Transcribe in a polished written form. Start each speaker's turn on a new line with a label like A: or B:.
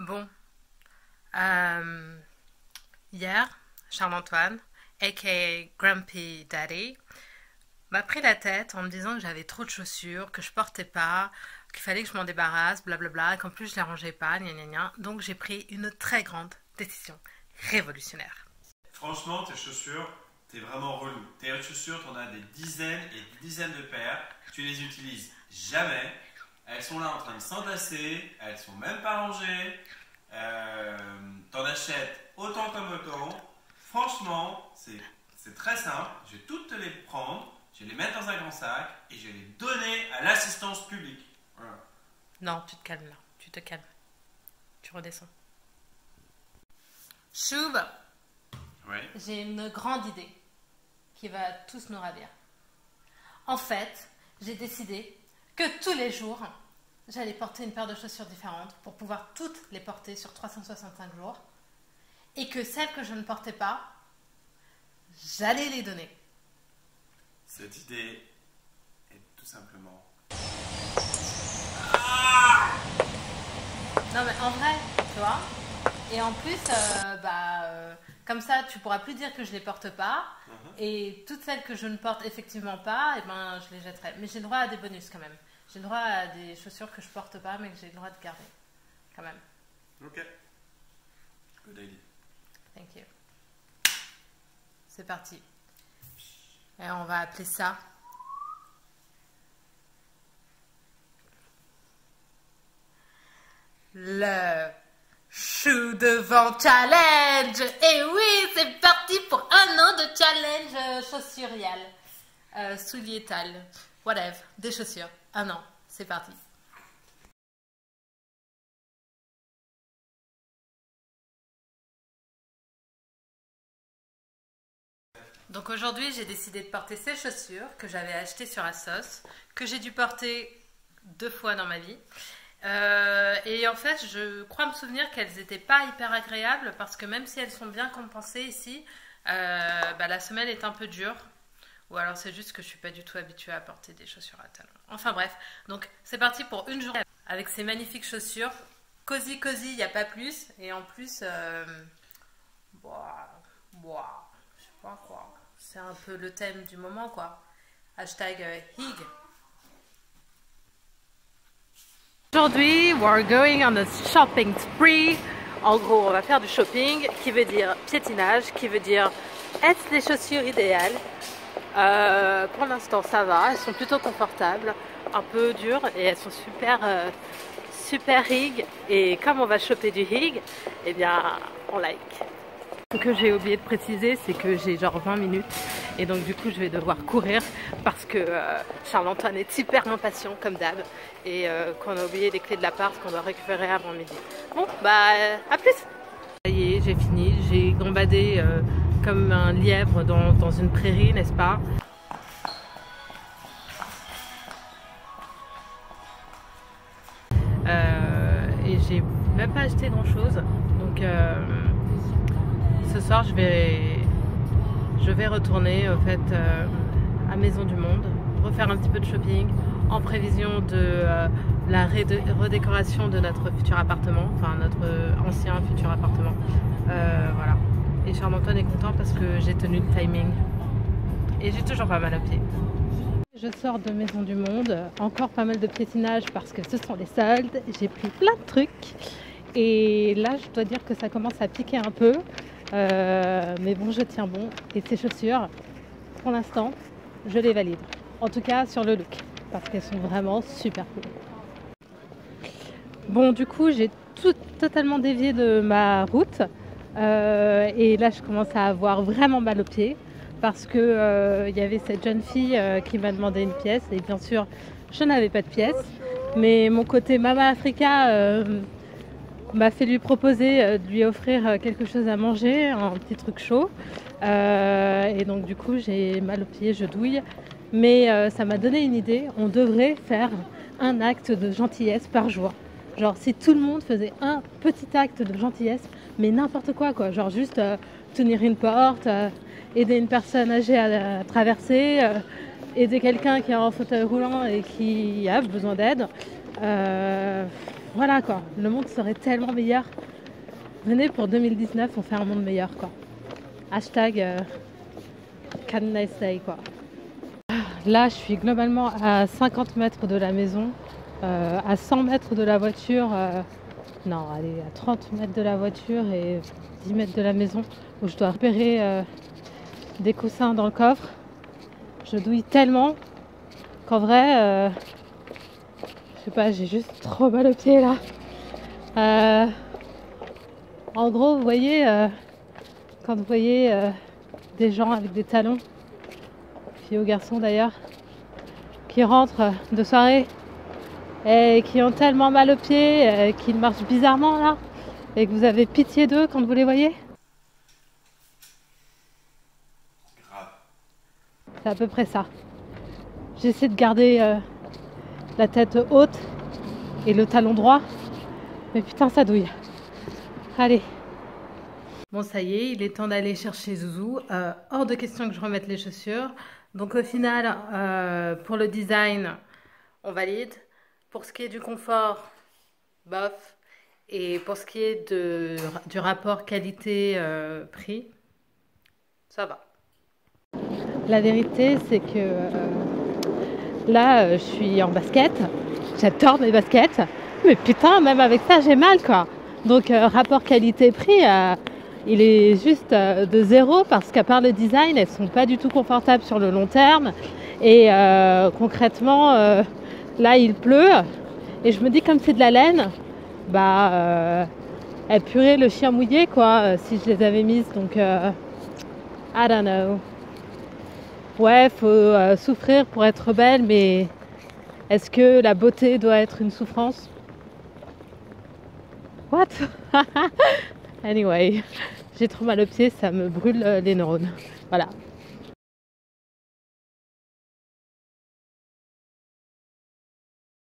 A: Bon, euh, hier, Charles-Antoine, aka Grumpy Daddy, m'a pris la tête en me disant que j'avais trop de chaussures, que je portais pas, qu'il fallait que je m'en débarrasse, blablabla, et qu'en plus je les rangeais pas, gna gna gna. Donc j'ai pris une très grande décision révolutionnaire.
B: Franchement, tes chaussures, t'es vraiment relou. Tes chaussures, t'en as des dizaines et des dizaines de paires. Tu les utilises jamais. Elles sont là en train de s'entasser. Elles sont même pas rangées. T'en achètes autant comme autant. Franchement, c'est très simple. Je vais toutes te les prendre, je vais les mettre dans un grand sac et je vais les donner à l'assistance publique. Voilà.
A: Non, tu te calmes là, tu te calmes. Tu redescends. Choub,
B: Oui.
A: j'ai une grande idée qui va tous nous ravir. En fait, j'ai décidé que tous les jours, j'allais porter une paire de chaussures différentes pour pouvoir toutes les porter sur 365 jours et que celles que je ne portais pas, j'allais les donner.
B: Cette idée est tout simplement...
A: Non mais en vrai, tu vois. Et en plus, comme ça, tu pourras plus dire que je les porte pas. Et toutes celles que je ne porte effectivement pas, eh ben, je les jetterai. Mais j'ai le droit à des bonus quand même. J'ai le droit à des chaussures que je porte pas, mais que j'ai le droit de garder. Quand même.
B: Ok. Good idea.
A: Thank you. C'est parti. Et on va appeler ça le Chou devant challenge. Et oui, c'est parti pour un an de challenge chaussurial, souliétal, whatever, des chaussures. Un an, c'est parti. Donc aujourd'hui, j'ai décidé de porter ces chaussures que j'avais achetées sur ASOS, que j'ai dû porter 2 fois dans ma vie. Et en fait, je crois me souvenir qu'elles n'étaient pas hyper agréables parce que même si elles sont bien compensées ici, la semelle est un peu dure. Ou alors c'est juste que je suis pas du tout habituée à porter des chaussures à talons. Enfin bref, donc c'est parti pour une journée avec ces magnifiques chaussures. Cosy, il n'y a pas plus. Et en plus, je sais pas quoi. C'est un peu le thème du moment quoi. Hashtag Hig. Aujourd'hui, we're going on a shopping spree. En gros, on va faire du shopping, qui veut dire piétinage, qui veut dire est-ce les chaussures idéales? Pour l'instant, ça va. Elles sont plutôt confortables, un peu dures et elles sont super hig. Et comme on va choper du hig, eh bien, on like. Ce que j'ai oublié de préciser, c'est que j'ai genre 20 minutes et donc du coup je vais devoir courir parce que Charles-Antoine est hyper impatient comme d'hab et qu'on a oublié les clés de l'appart qu'on doit récupérer avant midi. Bon, à plus. Ça y est, j'ai fini, j'ai gambadé comme un lièvre dans une prairie, n'est-ce pas? Et j'ai même pas acheté grand chose, donc ce soir je vais retourner au fait à Maison du Monde, refaire un petit peu de shopping en prévision de la redécoration de notre futur appartement, enfin notre ancien futur appartement. Voilà. Et Charles-Antoine est content parce que j'ai tenu le timing. Et j'ai toujours pas mal aux pieds. Je sors de Maison du Monde, encore pas mal de piétinage parce que ce sont les soldes. J'ai pris plein de trucs. Et là, je dois dire que ça commence à piquer un peu. Mais bon, je tiens bon. Et ces chaussures, pour l'instant, je les valide. En tout cas, sur le look. Parce qu'elles sont vraiment super cool. Bon, du coup, j'ai totalement dévié de ma route. Et là, je commence à avoir vraiment mal aux pieds. Parce que y avait cette jeune fille qui m'a demandé une pièce. Et bien sûr, je n'avais pas de pièce. Mais mon côté Mama Africa m'a fait lui proposer de lui offrir quelque chose à manger, un petit truc chaud. Et donc du coup j'ai mal aux pieds, je douille. Mais ça m'a donné une idée, on devrait faire un acte de gentillesse par jour. Genre si tout le monde faisait un petit acte de gentillesse, mais n'importe quoi quoi. Genre juste tenir une porte, aider une personne âgée à traverser, aider quelqu'un qui est en fauteuil roulant et qui a besoin d'aide. Voilà quoi, le monde serait tellement meilleur. Venez pour 2019, on fait un monde meilleur quoi. Hashtag Can Nice Day quoi. Là, je suis globalement à 50 mètres de la maison, à 100 mètres de la voiture, non, allez, à 30 mètres de la voiture et 10 mètres de la maison, où je dois repérer des coussins dans le coffre. Je douille tellement qu'en vrai, je sais pas, j'ai juste trop mal aux pieds là. En gros, vous voyez, quand vous voyez des gens avec des talons, filles ou garçons d'ailleurs, qui rentrent de soirée et qui ont tellement mal aux pieds, qu'ils marchent bizarrement là, et que vous avez pitié d'eux quand vous les voyez.
B: Grave.
A: C'est à peu près ça. J'essaie de garder la tête haute et le talon droit, mais putain ça douille. Allez. Bon ça y est, il est temps d'aller chercher Zouzou. Hors de question que je remette les chaussures. Donc au final, pour le design, on valide. Pour ce qui est du confort, bof. Et pour ce qui est du rapport qualité-prix, ça va. La vérité, c'est que là, je suis en basket. J'adore mes baskets. Mais putain, même avec ça, j'ai mal, quoi. Donc, rapport qualité-prix, il est juste de 0 parce qu'à part le design, elles sont pas du tout confortables sur le long terme. Et concrètement, là, il pleut. Et je me dis, comme c'est de la laine, bah, elle purait le chien mouillé, quoi, si je les avais mises. Donc, I don't know. Ouais, faut souffrir pour être belle, mais est-ce que la beauté doit être une souffrance? What? Anyway, j'ai trop mal aux pieds, ça me brûle les neurones. Voilà.